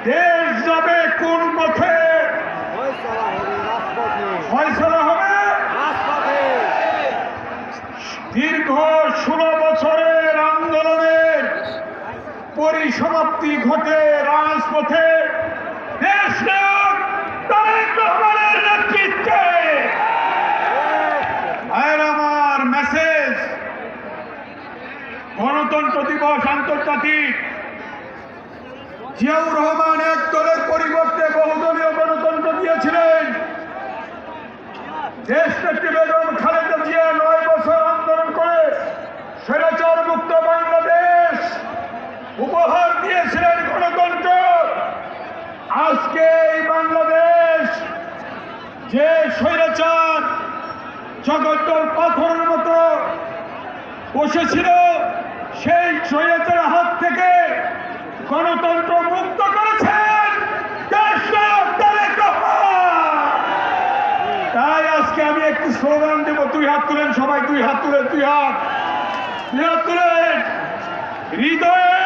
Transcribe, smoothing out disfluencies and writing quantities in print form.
দেশ যাবে কোন পথে? ফয়সালা হবে দীর্ঘ 16 বছরের আন্দোলনের পরিসমাপ্তি ঘটে রাজপথে দেশ নায়ক তারেক রহমানের নেতৃত্বে। আমার মেসেজ, গণতন্ত্র দিবস আন্তর্জাতিক, জিয়াউর রহমান এক দলের পরিবর্তে বহুদলীয় গণতন্ত্র দিয়েছিলেন। দেশনেত্রী বেগম খালেদা জিয়া 9 বছর আন্দোলন করে স্বৈরাচার মুক্ত বাংলাদেশ উপহার দিয়েছিলেন গণতন্ত্র। আজকে এই বাংলাদেশ যে স্বৈরাচার জগদ্দল পাথরের মতো বসেছিল, সেই স্বৈরাচারের হাত থেকে গণতন্ত্র মুক্ত করেছেন দেশ নায়ক তারেক রহমান। তাই আজকে আমি একটি স্লোগান দেব, 2 হাত তুলেন সবাই, 2 হাত তুলেন, 2 হাত তুলেন, হৃদয়ে